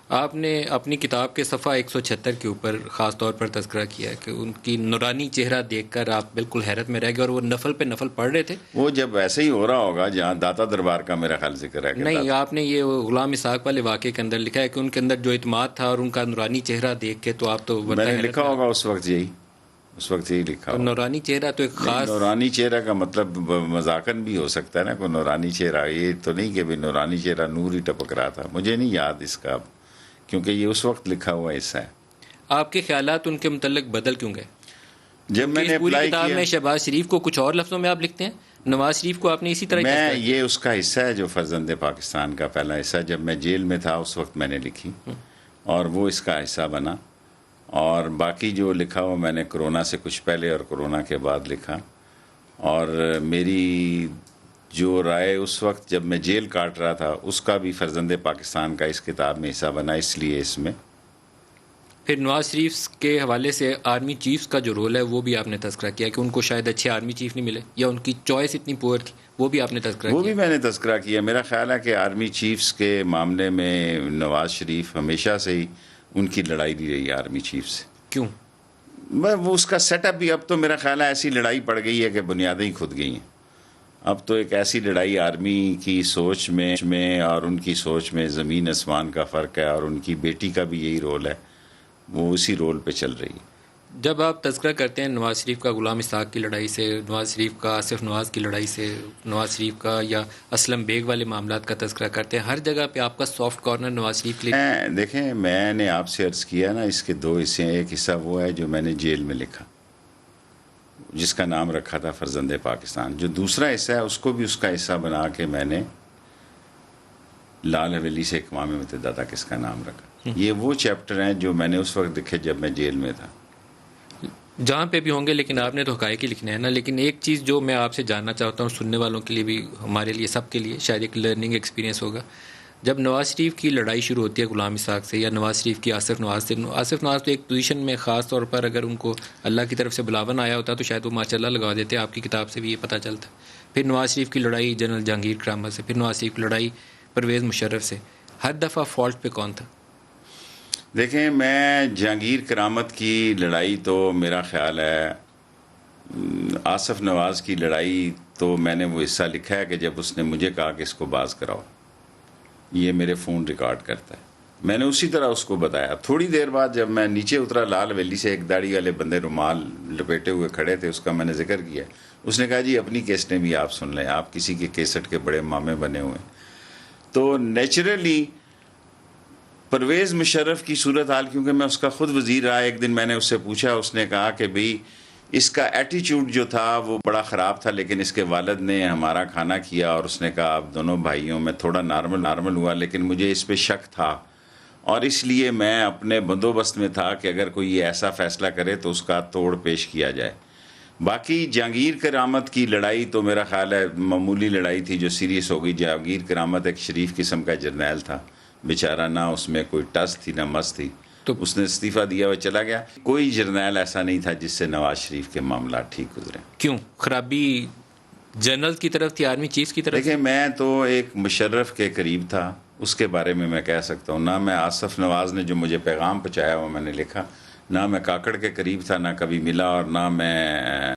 آپ نے اپنی کتاب کے صفحہ 176 کے اوپر خاص طور پر تذکرہ کیا ہے کہ ان کی نورانی چہرہ دیکھ کر آپ بالکل حیرت میں رہ گئے، اور وہ نفل پہ نفل پڑھ رہے تھے. وہ جب ایسے ہی ہو رہا ہوگا جہاں داتا دربار کا میرا خیال ذکر ہے کہ نہیں، آپ نے یہ غلام اسحاق والے واقعے کے اندر لکھا ہے کہ ان کے اندر جو اعتماد تھا اور ان کا نورانی چہرہ دیکھ کے تو آپ تو میں نے لکھا ہوگا اس وقت یہی لکھا ہوگا. نورانی چہرہ تو ایک خاص نورانی چہرہ کا مطلب مذاقن بھی ہو سکتا ہے نا، کوئی نورانی چہرہ، یہ تو نہیں کہ نورانی چہرہ نور ہی ٹپک رہا تھا. مجھے نہیں یاد اس کا، کیونکہ یہ اس وقت لکھا ہوا حصہ ہے. آپ کے خیالات ان کے متعلق بدل کیوں گئے؟ جب میں نے پوری اپلائی کتاب کیا، میں شہباز شریف کو کچھ اور لفظوں میں آپ لکھتے ہیں، نواز شریف کو آپ نے اسی طرح میں یہ اس کا حصہ ہے جو فرزند پاکستان کا پہلا حصہ جب میں جیل میں تھا اس وقت میں نے لکھی، اور وہ اس کا حصہ بنا. اور باقی جو لکھا وہ میں نے کرونا سے کچھ پہلے اور کرونا کے بعد لکھا. اور میری جو رائے اس وقت جب میں جیل کاٹ رہا تھا اس کا بھی فرزند پاکستان کا اس کتاب میں حصہ بنا، اس لیے اس میں. پھر نواز شریف کے حوالے سے آرمی چیفز کا جو رول ہے وہ بھی آپ نے تذکرہ کیا کہ ان کو شاید اچھے آرمی چیف نہیں ملے یا ان کی چوائس اتنی پور تھی، وہ بھی آپ نے تذکرہ وہ کیا. بھی میں نے تذکرہ کیا. میرا خیال ہے کہ آرمی چیفز کے معاملے میں نواز شریف ہمیشہ سے ہی ان کی لڑائی بھی رہی آرمی چیف سے. کیوں؟ وہ اس کا سیٹ اپ بھی اب تو میرا خیال ہے ایسی لڑائی پڑ گئی ہے کہ بنیادیں ہی کھد گئی ہیں. اب تو ایک ایسی لڑائی آرمی کی سوچ میں اور ان کی سوچ میں زمین آسمان کا فرق ہے، اور ان کی بیٹی کا بھی یہی رول ہے، وہ اسی رول پہ چل رہی ہے. جب آپ تذکرہ کرتے ہیں نواز شریف کا غلام اسحاق کی لڑائی سے، نواز شریف کا آصف نواز کی لڑائی سے، نواز شریف کا یا اسلم بیگ والے معاملات کا تذکرہ کرتے ہیں، ہر جگہ پہ آپ کا سافٹ کارنر نواز شریف کے لیے. دیکھیں، میں نے آپ سے عرض کیا نا، اس کے دو حصے ہیں. ایک حصہ وہ ہے جو میں نے جیل میں لکھا جس کا نام رکھا تھا فرزند پاکستان. جو دوسرا حصہ ہے اس کو بھی اس کا حصہ بنا کے میں نے لال حویلی سے اقوام متحدہ تک اس کا نام رکھا. یہ وہ چیپٹر ہیں جو میں نے اس وقت لکھے جب میں جیل میں تھا. جہاں پہ بھی ہوں گے، لیکن آپ نے تو حقائق ہی لکھنے ہیں نا. لیکن ایک چیز جو میں آپ سے جاننا چاہتا ہوں، سننے والوں کے لیے بھی، ہمارے لیے، سب کے لیے شاید ایک لرننگ ایکسپیرینس ہوگا. جب نواز شریف کی لڑائی شروع ہوتی ہے غلام اسحاق سے، یا نواز شریف کی آصف نواز سے، آصف نواز تو ایک پوزیشن میں خاص طور پر اگر ان کو اللہ کی طرف سے بلاون آیا ہوتا تو شاید وہ ماشاء اللہ لگا دیتے. آپ کی کتاب سے بھی یہ پتہ چلتا. پھر نواز شریف کی لڑائی جنرل جہانگیر کرامت سے، پھر نواز شریف کی لڑائی پرویز مشرف سے. ہر دفعہ فالٹ پہ کون تھا؟ دیکھیں، میں جہانگیر کرامت کی لڑائی تو میرا خیال ہے، آصف نواز کی لڑائی تو میں نے وہ حصہ لکھا ہے کہ جب اس نے مجھے کہا کہ اس کو باز کراؤ. یہ میرے فون ریکارڈ کرتا ہے. میں نے اسی طرح اس کو بتایا. تھوڑی دیر بعد جب میں نیچے اترا، لال ویلی سے ایک داڑھی والے بندے رومال لپیٹے ہوئے کھڑے تھے، اس کا میں نے ذکر کیا. اس نے کہا جی اپنی کیسٹیں بھی آپ سن لیں، آپ کسی کے کیسٹ کے بڑے مامے بنے ہوئے. تو نیچرلی پرویز مشرف کی صورتحال، کیونکہ میں اس کا خود وزیر رہا، ایک دن میں نے اس سے پوچھا، اس نے کہا کہ بھئی اس کا ایٹیچیوڈ جو تھا وہ بڑا خراب تھا، لیکن اس کے والد نے ہمارا کھانا کیا، اور اس نے کہا آپ دونوں بھائیوں میں تھوڑا نارمل ہوا، لیکن مجھے اس پہ شک تھا، اور اس لیے میں اپنے بندوبست میں تھا کہ اگر کوئی ایسا فیصلہ کرے تو اس کا توڑ پیش کیا جائے. باقی جہانگیر کرامت کی لڑائی تو میرا خیال ہے معمولی لڑائی تھی جو سیریس ہو گئی. جہانگیر کرامت ایک شریف قسم کا جرنیل تھا بیچارہ، نہ اس میں کوئی ٹس تھی نہ مس تھی. تو اس نے استعفیٰ دیا وہ چلا گیا. کوئی جرنیل ایسا نہیں تھا جس سے نواز شریف کے معاملات ٹھیک گزرے. کیوں؟ خرابی جنرل کی طرف تھی، آرمی چیف کی طرف؟ دیکھیں، میں تو ایک مشرف کے قریب تھا، اس کے بارے میں کہہ سکتا ہوں. نہ میں آصف نواز نے جو مجھے پیغام پہنچایا وہ میں نے لکھا، نہ میں کاکڑ کے قریب تھا، نہ کبھی ملا، اور نہ میں